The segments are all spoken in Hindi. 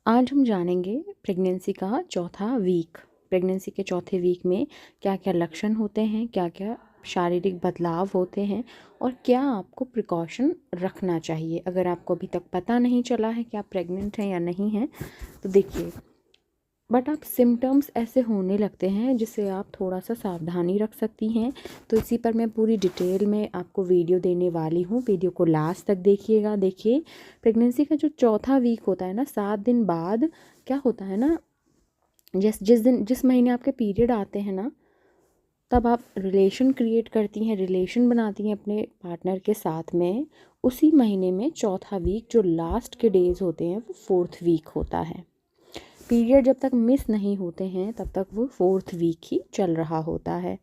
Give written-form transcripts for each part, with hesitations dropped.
आज हम जानेंगे प्रेगनेंसी का चौथा वीक। प्रेगनेंसी के चौथे वीक में क्या क्या लक्षण होते हैं, क्या क्या शारीरिक बदलाव होते हैं और क्या आपको प्रिकॉशन रखना चाहिए। अगर आपको अभी तक पता नहीं चला है कि आप प्रेग्नेंट हैं या नहीं हैं तो देखिए, बट आप सिम्टम्स ऐसे होने लगते हैं जिससे आप थोड़ा सा सावधानी रख सकती हैं। तो इसी पर मैं पूरी डिटेल में आपको वीडियो देने वाली हूँ। वीडियो को लास्ट तक देखिएगा। देखिए, प्रेगनेंसी का जो चौथा वीक होता है ना, 7 दिन बाद क्या होता है ना, जिस महीने आपके पीरियड आते हैं ना, तब आप रिलेशन क्रिएट करती हैं, रिलेशन बनाती हैं अपने पार्टनर के साथ में। उसी महीने में चौथा वीक जो लास्ट के डेज होते हैं वो 4th वीक होता है। पीरियड जब तक मिस नहीं होते हैं तब तक वो 4th वीक ही चल रहा होता है।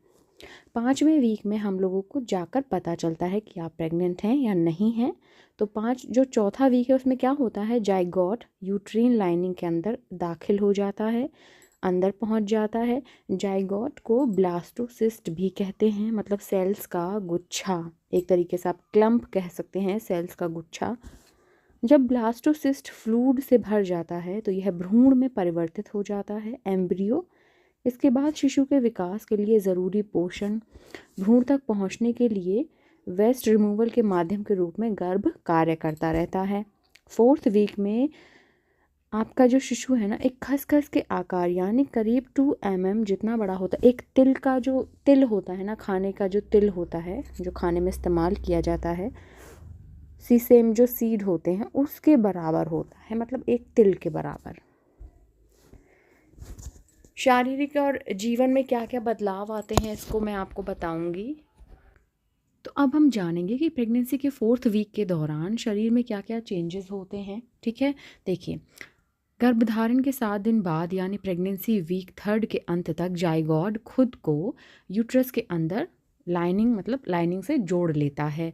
5वें वीक में हम लोगों को जाकर पता चलता है कि आप प्रेग्नेंट हैं या नहीं हैं। तो जो चौथा वीक है उसमें क्या होता है, जाइगोट यूट्रीन लाइनिंग के अंदर दाखिल हो जाता है, अंदर पहुंच जाता है। जाइगोट को ब्लास्टोसिस्ट भी कहते हैं, मतलब सेल्स का गुच्छा। एक तरीके से आप क्लम्प कह सकते हैं, सेल्स का गुच्छा। जब ब्लास्टोसिस्ट फ्लूइड से भर जाता है तो यह भ्रूण में परिवर्तित हो जाता है, एम्ब्रियो। इसके बाद शिशु के विकास के लिए ज़रूरी पोषण भ्रूण तक पहुंचने के लिए वेस्ट रिमूवल के माध्यम के रूप में गर्भ कार्य करता रहता है। 4th वीक में आपका जो शिशु है ना, एक खसखस के आकार यानी करीब 2 mm जितना बड़ा होता है। एक तिल का जो तिल होता है ना, खाने का जो तिल होता है जो खाने में इस्तेमाल किया जाता है, सीसेम जो सीड होते हैं उसके बराबर होता है, मतलब एक तिल के बराबर। शारीरिक और जीवन में क्या क्या बदलाव आते हैं इसको मैं आपको बताऊंगी। तो अब हम जानेंगे कि प्रेगनेंसी के 4th वीक के दौरान शरीर में क्या क्या चेंजेस होते हैं। ठीक है, देखिए, गर्भधारण के 7 दिन बाद यानी प्रेगनेंसी वीक 3rd के अंत तक जाइगोट खुद को यूट्रस के अंदर लाइनिंग, मतलब लाइनिंग से जोड़ लेता है।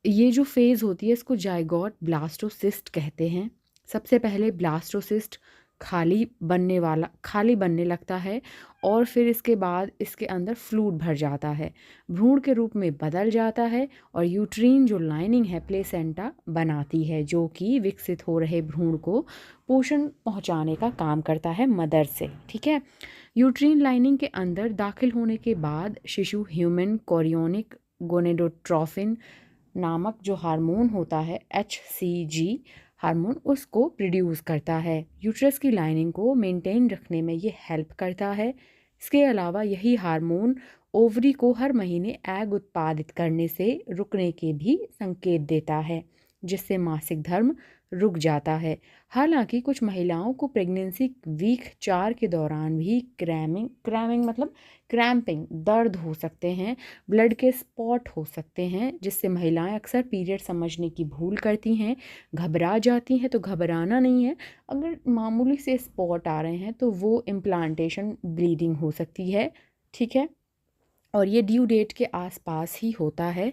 ये जो फेज़ होती है इसको जाइगोट ब्लास्टोसिस्ट कहते हैं। सबसे पहले ब्लास्टोसिस्ट खाली बनने लगता है और फिर इसके बाद इसके अंदर फ्लूइड भर जाता है, भ्रूण के रूप में बदल जाता है और यूट्रीन जो लाइनिंग है प्लेसेंटा बनाती है, जो कि विकसित हो रहे भ्रूण को पोषण पहुंचाने का काम करता है मदर से। ठीक है, यूट्रीन लाइनिंग के अंदर दाखिल होने के बाद शिशु ह्यूमन कोरियोनिक गोनेडोट्रोफिन नामक जो हार्मोन होता है, HCG हार्मोन, उसको प्रोड्यूस करता है। यूट्रस की लाइनिंग को मेंटेन रखने में ये हेल्प करता है। इसके अलावा यही हार्मोन ओवरी को हर महीने एग उत्पादित करने से रुकने के भी संकेत देता है, जिससे मासिक धर्म रुक जाता है। हालांकि कुछ महिलाओं को प्रेगनेंसी वीक 4 के दौरान भी क्रैमिंग मतलब क्रैम्पिंग दर्द हो सकते हैं, ब्लड के स्पॉट हो सकते हैं, जिससे महिलाएं अक्सर पीरियड समझने की भूल करती हैं, घबरा जाती हैं। तो घबराना नहीं है, अगर मामूली से स्पॉट आ रहे हैं तो वो इम्प्लांटेशन ब्लीडिंग हो सकती है। ठीक है, और ये ड्यू डेट के आसपास ही होता है।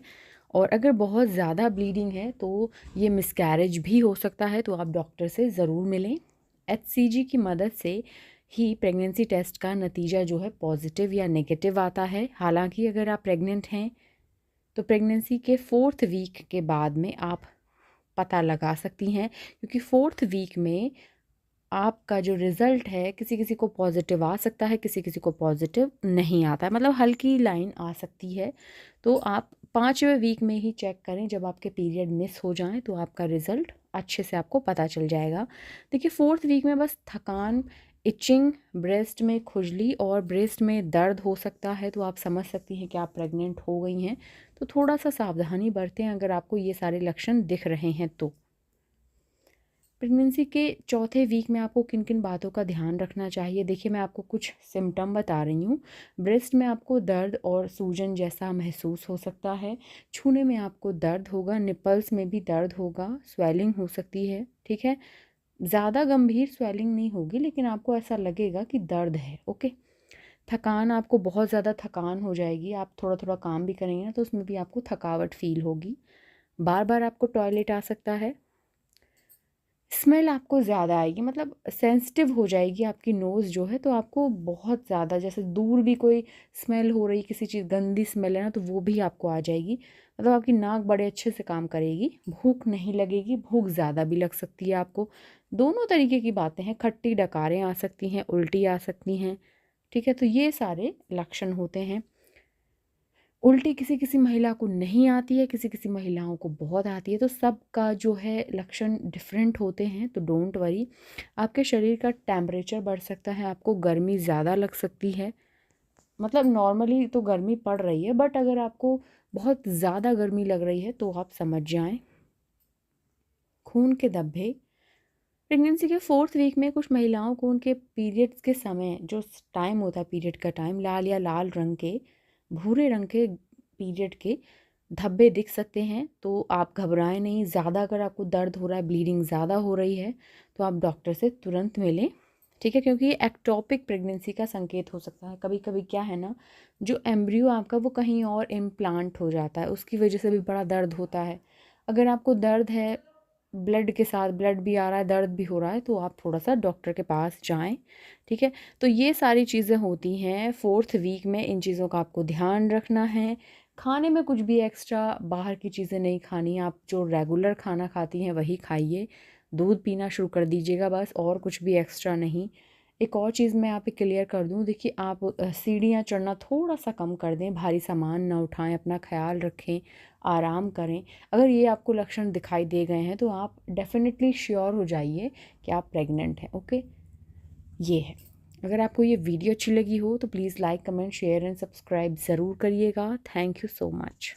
और अगर बहुत ज़्यादा ब्लीडिंग है तो ये मिसकैरेज भी हो सकता है, तो आप डॉक्टर से ज़रूर मिलें। HCG की मदद से ही प्रेगनेंसी टेस्ट का नतीजा जो है पॉजिटिव या नेगेटिव आता है। हालांकि अगर आप प्रेग्नेंट हैं तो प्रेगनेंसी के 4th वीक के बाद में आप पता लगा सकती हैं, क्योंकि 4th वीक में आपका जो रिज़ल्ट है किसी किसी को पॉजिटिव आ सकता है, किसी किसी को पॉजिटिव नहीं आता है, मतलब हल्की लाइन आ सकती है। तो आप 5वें वीक में ही चेक करें, जब आपके पीरियड मिस हो जाएं तो आपका रिज़ल्ट अच्छे से आपको पता चल जाएगा। देखिए, 4th वीक में बस थकान, इचिंग, ब्रेस्ट में खुजली और ब्रेस्ट में दर्द हो सकता है, तो आप समझ सकती हैं कि आप प्रेग्नेंट हो गई हैं। तो थोड़ा सा सावधानी बरतें अगर आपको ये सारे लक्षण दिख रहे हैं तो। प्रेगनेंसी के चौथे वीक में आपको किन किन बातों का ध्यान रखना चाहिए, देखिए मैं आपको कुछ सिम्टम बता रही हूँ। ब्रेस्ट में आपको दर्द और सूजन जैसा महसूस हो सकता है, छूने में आपको दर्द होगा, निपल्स में भी दर्द होगा, स्वेलिंग हो सकती है। ठीक है, ज़्यादा गंभीर स्वेलिंग नहीं होगी लेकिन आपको ऐसा लगेगा कि दर्द है। ओके, थकान, आपको बहुत ज़्यादा थकान हो जाएगी, आप थोड़ा थोड़ा काम भी करेंगे ना तो उसमें भी आपको थकावट फील होगी। बार बार आपको टॉयलेट आ सकता है। स्मेल आपको ज़्यादा आएगी, मतलब सेंसिटिव हो जाएगी आपकी नोज़ जो है, तो आपको बहुत ज़्यादा, जैसे दूर भी कोई स्मेल हो रही किसी चीज़, गंदी स्मेल है ना, तो वो भी आपको आ जाएगी। मतलब आपकी नाक बड़े अच्छे से काम करेगी, भूख नहीं लगेगी, भूख ज़्यादा भी लग सकती है आपको। दोनों तरीके की बातें हैं, खट्टी डकारें आ सकती हैं, उल्टी आ सकती हैं, ठीक है? तो ये सारे लक्षण होते हैं। उल्टी किसी किसी महिला को नहीं आती है, किसी किसी महिलाओं को बहुत आती है, तो सबका जो है लक्षण डिफरेंट होते हैं, तो डोंट वरी। आपके शरीर का टेम्परेचर बढ़ सकता है, आपको गर्मी ज़्यादा लग सकती है, मतलब नॉर्मली तो गर्मी पड़ रही है, बट अगर आपको बहुत ज़्यादा गर्मी लग रही है तो आप समझ जाएं। खून के धब्बे, प्रेगनेंसी के 4th वीक में कुछ महिलाओं को उनके पीरियड्स के समय जो टाइम होता है, पीरियड का टाइम, लाल या लाल रंग के, भूरे रंग के पीरियड के धब्बे दिख सकते हैं। तो आप घबराएं नहीं, ज़्यादा अगर आपको दर्द हो रहा है, ब्लीडिंग ज़्यादा हो रही है, तो आप डॉक्टर से तुरंत मिलें, ठीक है? क्योंकि ये एक्टोपिक प्रेगनेंसी का संकेत हो सकता है। कभी कभी क्या है ना, जो एम्ब्रियो आपका वो कहीं और इम्प्लांट हो जाता है, उसकी वजह से भी बड़ा दर्द होता है। अगर आपको दर्द है, ब्लड के साथ ब्लड भी आ रहा है, दर्द भी हो रहा है, तो आप थोड़ा-सा डॉक्टर के पास जाएँ, ठीक है? तो ये सारी चीज़ें होती हैं 4th वीक में, इन चीज़ों का आपको ध्यान रखना है। खाने में कुछ भी एक्स्ट्रा बाहर की चीज़ें नहीं खानी, आप जो रेगुलर खाना खाती हैं वही खाइए। दूध पीना शुरू कर दीजिएगा बस, और कुछ भी एक्स्ट्रा नहीं। एक और चीज़ मैं यहाँ पे क्लियर कर दूँ, देखिए आप सीढ़ियाँ चढ़ना थोड़ा-सा कम कर दें, भारी सामान ना उठाएँ, अपना ख़्याल रखें, आराम करें। अगर ये आपको लक्षण दिखाई दे गए हैं तो आप डेफ़िनेटली श्योर हो जाइए कि आप प्रेग्नेंट हैं, ओके? ये है। अगर आपको ये वीडियो अच्छी लगी हो तो please like, comment, share and subscribe ज़रूर करिएगा। Thank you so much.